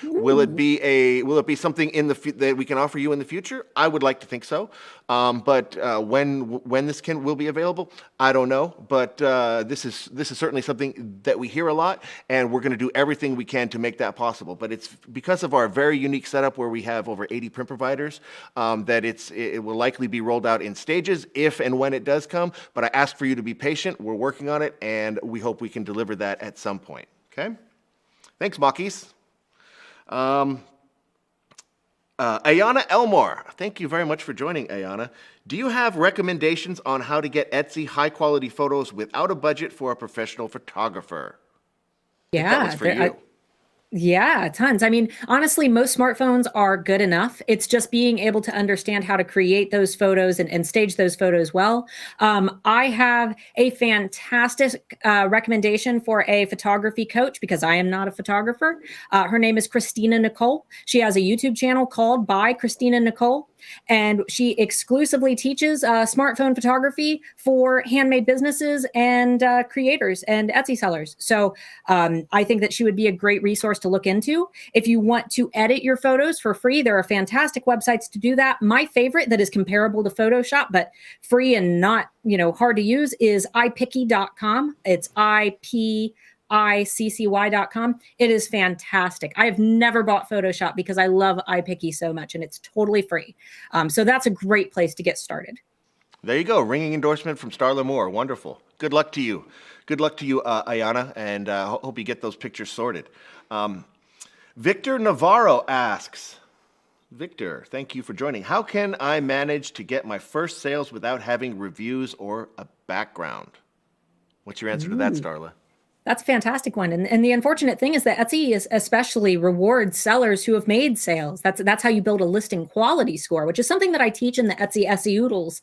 Will it be something that we can offer you in the future? I would like to think so. But when this will be available, I don't know. But this is certainly something that we hear a lot, and we're going to do everything we can to make that possible. But it's because of our very unique setup where we have over 80 print providers that it will likely be rolled out in stages if and when it does come. But I ask for you to be patient. We're working on it, and we hope we can deliver that at some point. Okay? Thanks, Makis. Ayana Elmore, thank you very much for joining, Ayana. Do you have recommendations on how to get Etsy high-quality photos without a budget for a professional photographer? That was for you. Yeah, tons. I mean, honestly, most smartphones are good enough. It's just being able to understand how to create those photos and stage those photos well. I have a fantastic recommendation for a photography coach because I am not a photographer. Her name is Christina Nicole. She has a YouTube channel called By Christina Nicole, and she exclusively teaches smartphone photography for handmade businesses and creators and Etsy sellers. So I think that she would be a great resource to look into. If you want to edit your photos for free, there are fantastic websites to do that. My favorite that is comparable to Photoshop, but free and not, hard to use, is iPicky.com. It's IPICCY.com. It is fantastic. I have never bought Photoshop because I love iPicky so much, and it's totally free. So that's a great place to get started. There you go. Ringing endorsement from Starla Moore. Wonderful. Good luck to you. Good luck to you, Ayana, and hope you get those pictures sorted. Victor Navarro asks, Victor, thank you for joining. How can I manage to get my first sales without having reviews or a background? What's your answer to that, Starla? That's a fantastic one. And the unfortunate thing is that Etsy especially rewards sellers who have made sales. That's how you build a listing quality score, which is something that I teach in the Etsy SEO Tools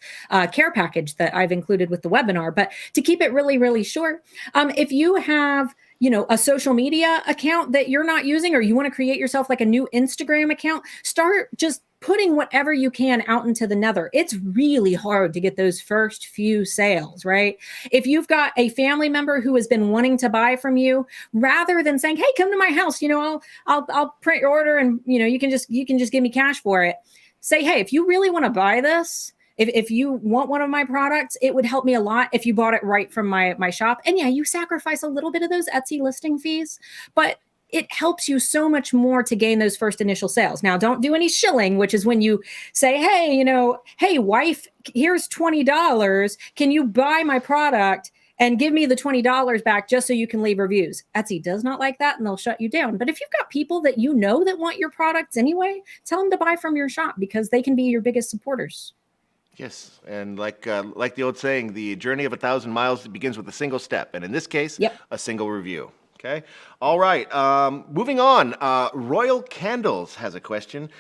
care package that I've included with the webinar. But to keep it really, really short, if you have a social media account that you're not using, or you want to create yourself like a new Instagram account, start just putting whatever you can out into the nether. It's really hard to get those first few sales, right? If you've got a family member who has been wanting to buy from you, rather than saying, hey, come to my house, I'll print your order and you can just give me cash for it. Say, hey, if you really want to buy this, if you want one of my products, it would help me a lot if you bought it right from my shop. And yeah, you sacrifice a little bit of those Etsy listing fees, but it helps you so much more to gain those first initial sales. Now, don't do any shilling, which is when you say, hey, hey, wife, here's $20. Can you buy my product and give me the $20 back just so you can leave reviews? Etsy does not like that, and they'll shut you down. But if you've got people that that want your products anyway, tell them to buy from your shop because they can be your biggest supporters. Yes, and like the old saying, the journey of 1,000 miles begins with a single step, and in this case, a single review. Okay, all right. Moving on. Royal Candles has a question.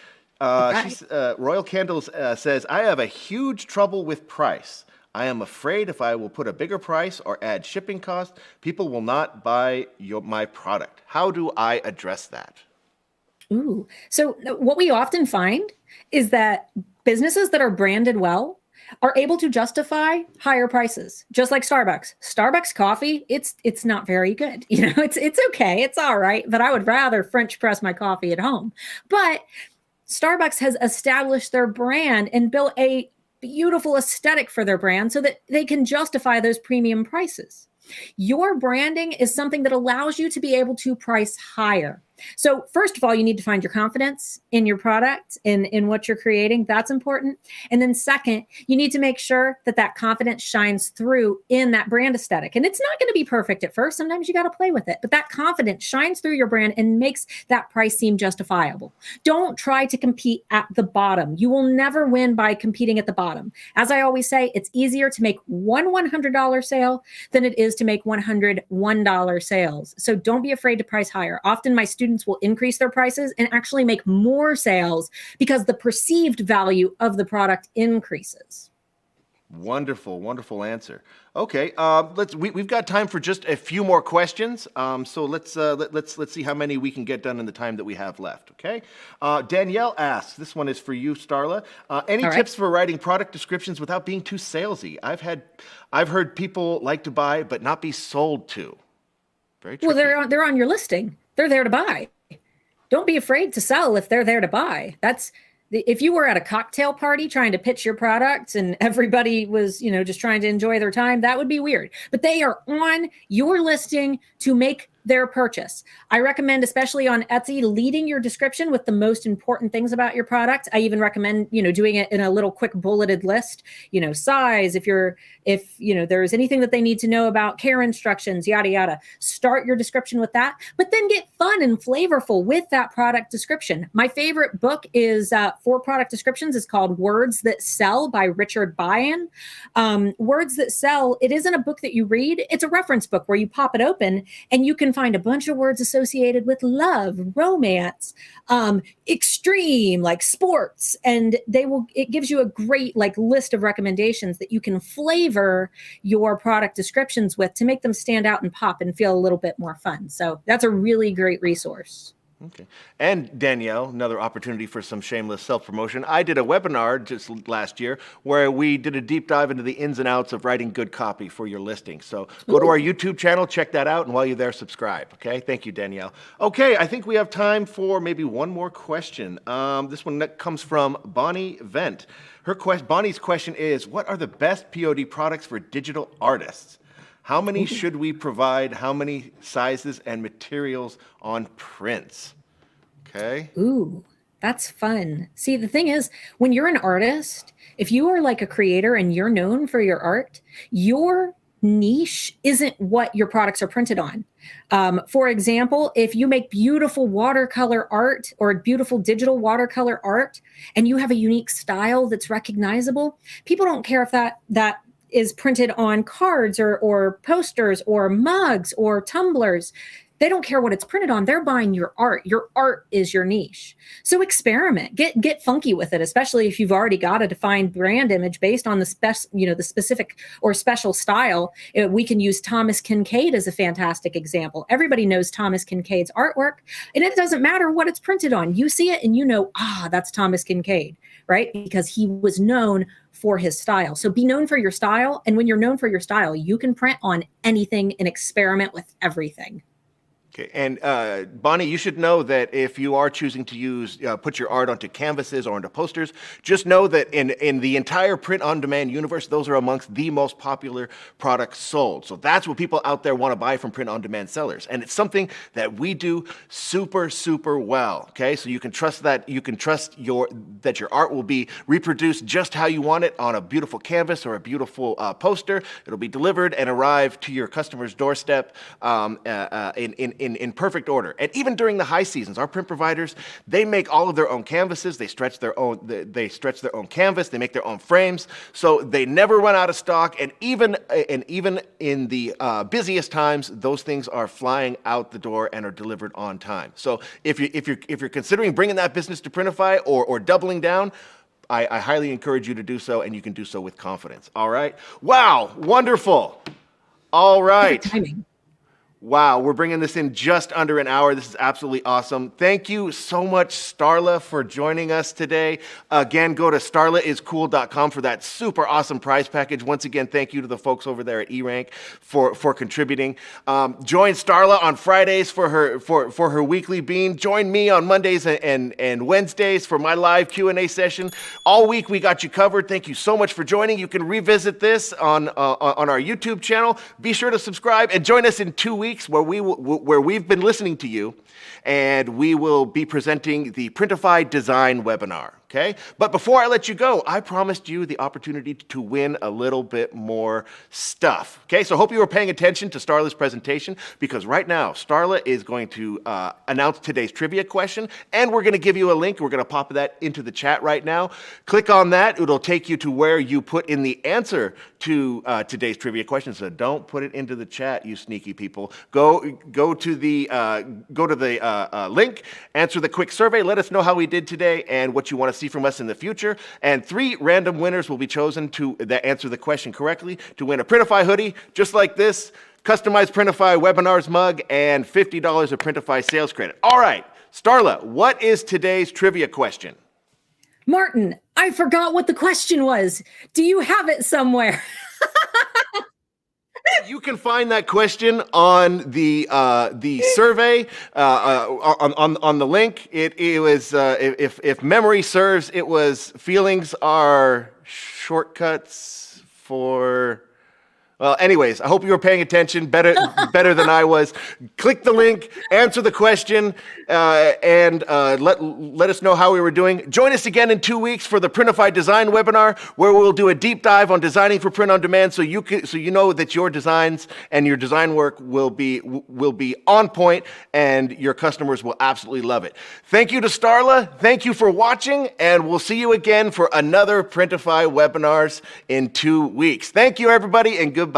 Royal Candles says, "I have a huge trouble with price. I am afraid if I will put a bigger price or add shipping costs, people will not buy my product. How do I address that?" Ooh, so what we often find is that businesses that are branded well are able to justify higher prices, just like Starbucks. Starbucks coffee, it's not very good. It's okay, it's all right, but I would rather French press my coffee at home. But Starbucks has established their brand and built a beautiful aesthetic for their brand so that they can justify those premium prices. Your branding is something that allows you to be able to price higher. So first of all, you need to find your confidence in your product, in what you're creating. That's important. And then second, you need to make sure that confidence shines through in that brand aesthetic. And it's not going to be perfect at first. Sometimes you got to play with it, but that confidence shines through your brand and makes that price seem justifiable. Don't try to compete at the bottom. You will never win by competing at the bottom. As I always say, it's easier to make one $100 sale than it is to make $101 sales. So don't be afraid to price higher. Often my students will increase their prices and actually make more sales because the perceived value of the product increases. Wonderful, wonderful answer. Okay, we've got time for just a few more questions. So let's see how many we can get done in the time that we have left. Okay, Danielle asks. This one is for you, Starla. Any tips for writing product descriptions without being too salesy? I've heard people like to buy but not be sold to. Very tricky. Well, they're on your listing. They're there to buy. Don't be afraid to sell if they're there to buy. If you were at a cocktail party trying to pitch your product and everybody was, just trying to enjoy their time, that would be weird. But they are on your listing to make their purchase. I recommend, especially on Etsy, leading your description with the most important things about your product. I even recommend, doing it in a little quick bulleted list, size, if there's anything that they need to know about care instructions, yada, yada. Start your description with that, but then get fun and flavorful with that product description. My favorite book is for product descriptions. It's called Words That Sell by Richard Byan. Words That Sell, it isn't a book that you read. It's a reference book where you pop it open and you can find a bunch of words associated with love, romance, extreme, like sports, and it gives you a great list of recommendations that you can flavor your product descriptions with to make them stand out and pop and feel a little bit more fun. So that's a really great resource. Okay. And Danielle, another opportunity for some shameless self-promotion. I did a webinar just last year where we did a deep dive into the ins and outs of writing good copy for your listing. So go to our YouTube channel, check that out, and while you're there, subscribe. Okay? Thank you, Danielle. Okay, I think we have time for maybe one more question. This one comes from Bonnie Vent. Bonnie's question is, what are the best POD products for digital artists? How many should we provide? How many sizes and materials on prints? Okay. Ooh, that's fun. See, the thing is, when you're an artist, if you are like a creator and you're known for your art, your niche isn't what your products are printed on. For example, if you make beautiful watercolor art or beautiful digital watercolor art, and you have a unique style that's recognizable, people don't care if that is printed on cards or posters or mugs or tumblers. They don't care what it's printed on. They're buying your art. Your art is your niche. So experiment, get funky with it, especially if you've already got a defined brand image based on the specific or special style. We can use Thomas Kincaid as a fantastic example. Everybody knows Thomas Kincaid's artwork, and it doesn't matter what it's printed on. You see it and you know, that's Thomas Kincaid, right? Because he was known for his style. So be known for your style. And when you're known for your style, you can print on anything and experiment with everything. Okay, and Bonnie, you should know that if you are choosing to put your art onto canvases or onto posters, just know that in the entire print-on-demand universe, those are amongst the most popular products sold. So that's what people out there want to buy from print-on-demand sellers, and it's something that we do super, super well. Okay, so you can trust that your art will be reproduced just how you want it on a beautiful canvas or a beautiful poster. It'll be delivered and arrive to your customer's doorstep in perfect order. And even during the high seasons, our print providers, they make all of their own canvases. They stretch their own canvas. They make their own frames. So they never run out of stock. And even in the busiest times, those things are flying out the door and are delivered on time. So if you're considering bringing that business to Printify or doubling down, I highly encourage you to do so, and you can do so with confidence. All right. Wow. Wonderful. All right. Timing. Wow, we're bringing this in just under an hour. This is absolutely awesome. Thank you so much, Starla, for joining us today. Again, go to starlaiscool.com for that super awesome prize package. Once again, thank you to the folks over there at eRank for contributing. Join Starla on Fridays for her weekly bean. Join me on Mondays and Wednesdays for my live Q&A session. All week we got you covered. Thank you so much for joining. You can revisit this on our YouTube channel. Be sure to subscribe and join us in 2 weeks where we've been listening to you, and we will be presenting the Printify Design webinar. Okay? But before I let you go, I promised you the opportunity to win a little bit more stuff. Okay? So I hope you were paying attention to Starla's presentation, because right now, Starla is going to announce today's trivia question, and we're going to give you a link. We're going to pop that into the chat right now. Click on that. It'll take you to where you put in the answer to today's trivia question. So don't put it into the chat, you sneaky people. Go to the link, answer the quick survey, let us know how we did today and what you want to see from us in the future, and 3 random winners will be chosen that answer the question correctly to win a Printify hoodie just like this, customized Printify webinars mug, and $50 of Printify sales credit. All right, Starla, what is today's trivia question? Martin, I forgot what the question was. Do you have it somewhere? You can find that question on the survey on the link. It was if memory serves, it was feelings are shortcuts for. Well, anyways, I hope you were paying attention better than I was. Click the link, answer the question, and let us know how we were doing. Join us again in 2 weeks for the Printify Design webinar, where we'll do a deep dive on designing for print on demand, so you know that your designs and your design work will be on point, and your customers will absolutely love it. Thank you to Starla. Thank you for watching, and we'll see you again for another Printify webinars in 2 weeks. Thank you, everybody, and goodbye.